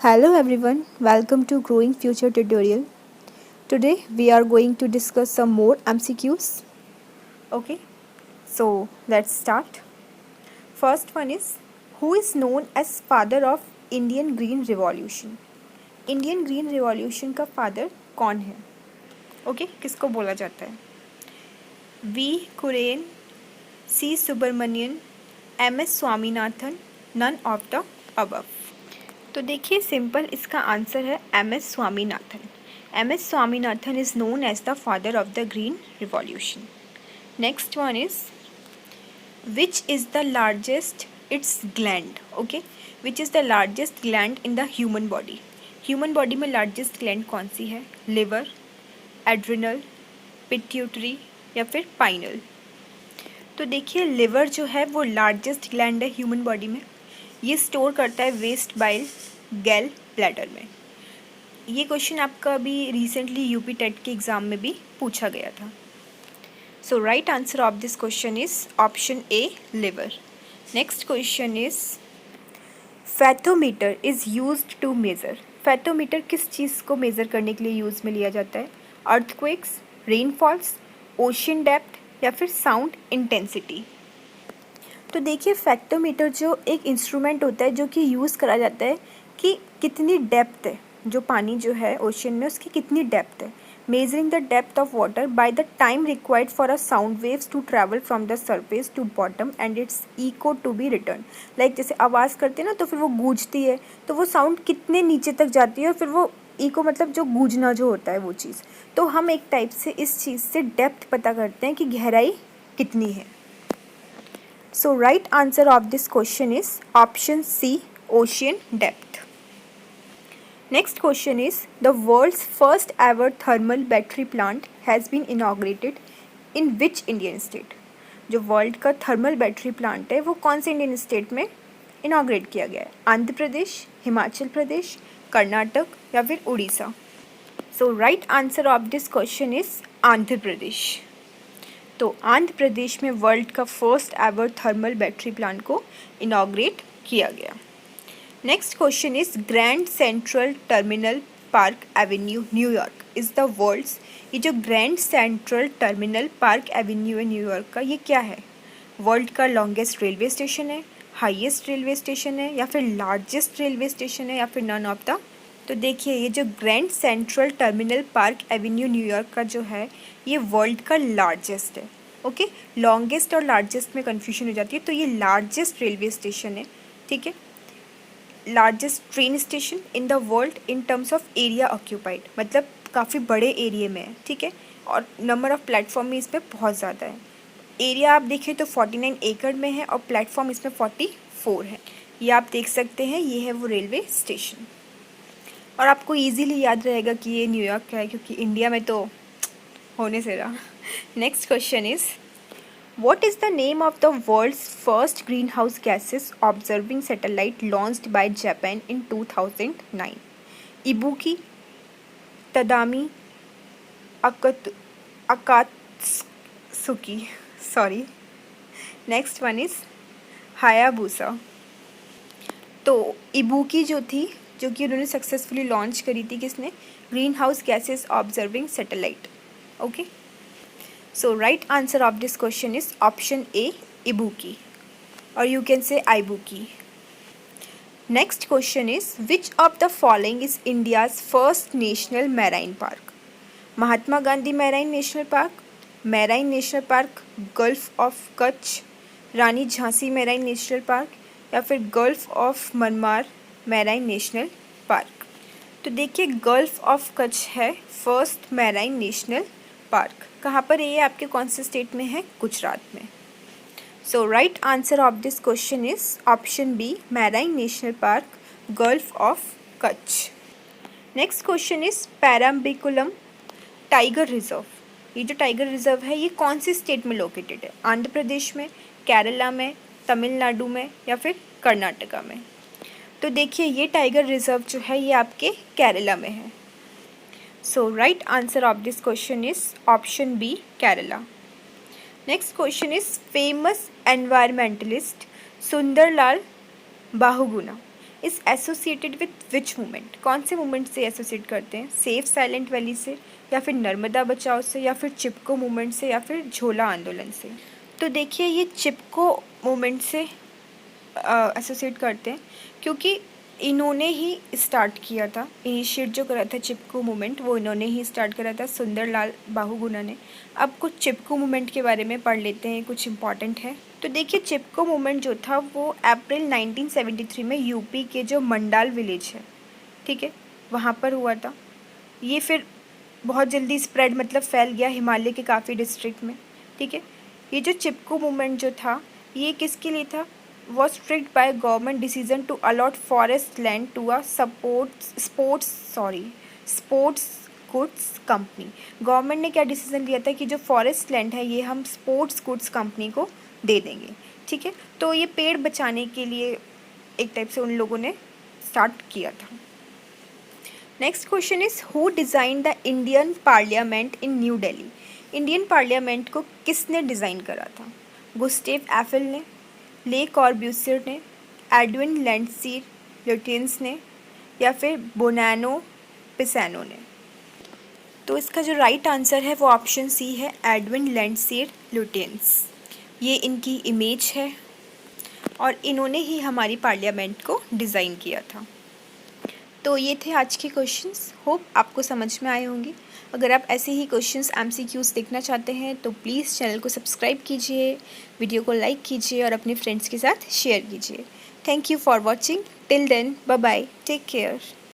Hello everyone, welcome to Growing Future tutorial. Today we are going to discuss some more MCQs. Okay, so let's start. First one is, who is known as father of Indian Green Revolution? Indian Green Revolution का father कौन है? Okay, किसको बोला जाता है? V. Kuren, C. Subramanian, M.S. Swaminathan, none of the above. तो देखिए simple इसका आंसर है M.S. Swaminathan. M.S. Swaminathan is known as the father of the green revolution. Next one is which is the largest its gland. Okay, which is the largest gland in the human body. Human body में largest gland कौन सी है? Liver, adrenal, pituitary या फिर pineal. तो देखिए liver जो है वो लार्जेस्ट ग्लैंड है ह्यूमन बॉडी में. ये स्टोर करता है वेस्ट बाइल गैल ब्लैडर में. ये क्वेश्चन आपका अभी रिसेंटली UP-TET के एग्ज़ाम में भी पूछा गया था. So right answer of this question is option A, liver. Next question is fathometer is used to measure. Fathometer किस चीज़ को मेज़र करने के लिए यूज़ में लिया जाता है? अर्थक्वेक्स, रेनफॉल्स, ओशन डेप्थ या फिर साउंड इंटेंसिटी. तो देखिए फैक्टोमीटर जो एक इंस्ट्रूमेंट होता है जो कि यूज़ करा जाता है कि कितनी डेप्थ है, जो पानी जो है ओशन में उसकी कितनी डेप्थ है. Measuring the depth of water by the time required for a sound waves to travel from the surface to bottom and its echo to be return. Like जैसे आवाज़ करते हैं ना तो फिर वो गूंजती है, तो वो साउंड कितने नीचे तक जाती है और फिर वो इको मतलब जो गूंजना जो होता है वो चीज़. तो हम एक टाइप से इस चीज़ से डेप्थ पता करते हैं कि गहराई कितनी है. So right answer of this question is option C, ocean depth. Next question is, the world's first ever thermal battery plant has been inaugurated in which Indian state? जो वर्ल्ड का थर्मल बैटरी प्लांट है वो कौन से Indian state में inaugurate किया गया है? आंध्र प्रदेश, हिमाचल प्रदेश, कर्नाटक या फिर Orissa. So right answer of this question is Andhra Pradesh. तो आंध्र प्रदेश में वर्ल्ड का first ever thermal battery plant को इनाग्रेट किया गया. Next question is Grand Central Terminal Park Avenue New York is the world's. ये जो Grand Central Terminal Park Avenue है न्यूयॉर्क का, ये क्या है? वर्ल्ड का लॉन्गेस्ट रेलवे स्टेशन है, हाईएस्ट रेलवे स्टेशन है या फिर लार्जेस्ट रेलवे स्टेशन है या फिर नन ऑफ द. तो देखिए ये जो Grand Central Terminal Park Avenue New York का जो है ये वर्ल्ड का लार्जेस्ट है. ओके, लॉन्गेस्ट और लार्जेस्ट में कन्फ्यूजन हो जाती है, तो ये लार्जेस्ट रेलवे स्टेशन है. ठीक है, largest train station in the world in terms of area occupied, मतलब काफ़ी बड़े एरिया में है. ठीक है, और नंबर ऑफ प्लेटफॉर्म में इसमें बहुत ज़्यादा है. एरिया आप देखें तो 49 एकड़ में है और प्लेटफॉर्म इसमें 44 है. ये आप देख सकते हैं, ये है वो रेलवे स्टेशन. और आपको इजीली याद रहेगा कि ये न्यूयॉर्क का है क्योंकि इंडिया में तो होने से रहा. Next question is what is the name of the world's first green house gases observing satellite launched by Japan in 2009? Ibuki, Tadami, Akatsuki. Sorry. Next one is Hayabusa. तो इबुकी जो थी, जो कि उन्होंने सक्सेसफुली लॉन्च करी थी, किसने? Green house gases observing satellite. Okay, so right answer of this question is option A, Ibuki, और you can say Ibuki. Next question is which of the following is India's first national marine park? Mahatma Gandhi marine national park, marine national park gulf of Kutch, Rani Jhansi marine national park या फिर gulf of Mannar marine national park. तो देखिए gulf of Kutch है first marine national park. कहाँ पर ये आपके कौन से स्टेट में है? गुजरात में. So right answer of this question is option B, marine national park gulf of Kutch. Next question is Parambikulam tiger reserve. ये जो टाइगर रिजर्व है ये कौन सी स्टेट में लोकेटेड है? आंध्र प्रदेश में, केरला में, तमिलनाडु में या फिर कर्नाटका में? तो देखिए ये टाइगर रिजर्व जो है ये आपके केरला में है. So right answer of this question is option B, Kerala. Next question is famous environmentalist Sundarlal Bahuguna is associated with which movement, कौन से मूवमेंट से एसोसिएट करते हैं, सेफ साइलेंट वैली से, या फिर नर्मदा बचाओ से, या फिर चिपको मूवमेंट से, या फिर झोला आंदोलन से। तो देखिए ये चिपको मूवमेंट से एसोसिएट करते हैं क्योंकि इन्होंने ही स्टार्ट किया था, इनिशिएट जो करा था चिपको मूवमेंट वो इन्होंने ही स्टार्ट करा था, सुंदरलाल बाहुगुना ने। अब कुछ चिपको मूवमेंट के बारे में पढ़ लेते हैं, कुछ इंपॉर्टेंट है। तो देखिए चिपको मूवमेंट जो था वो अप्रैल 1973 में यूपी के जो मंडाल विलेज है, ठीक है, वहाँ पर हुआ था। ये फिर बहुत जल्दी स्प्रेड मतलब फैल गया हिमालय के काफ़ी डिस्ट्रिक्ट में, ठीक है। ये जो चिपको मूवमेंट जो था ये किसके लिए था, was strict by government decision to allot forest land to a sports goods company। Government ने क्या डिसीजन लिया था कि जो फॉरेस्ट लैंड है ये हम स्पोर्ट्स गुड्स कंपनी को दे देंगे, ठीक है। तो ये पेड़ बचाने के लिए एक टाइप से उन लोगों ने स्टार्ट किया था। Next question is who design the Indian parliament in new Delhi. Indian parliament को किसने डिज़ाइन करा था, गुस्टेव एफल ने, ले कॉर्ब्यूसियर ने, एडविन लैंडसीर ल्यूटेंस ने, या फिर बोनानो पिसानो ने। तो इसका जो राइट आंसर है वो ऑप्शन सी है, एडविन लैंडसीर ल्यूटेंस। ये इनकी इमेज है और इन्होंने ही हमारी पार्लियामेंट को डिज़ाइन किया था। तो ये थे आज के क्वेश्चंस, होप आपको समझ में आए होंगे। अगर आप ऐसे ही क्वेश्चंस MCQs देखना चाहते हैं तो प्लीज़ चैनल को सब्सक्राइब कीजिए, वीडियो को लाइक कीजिए और अपने फ्रेंड्स के साथ शेयर कीजिए। Thank you for watching, till then bye bye, take care.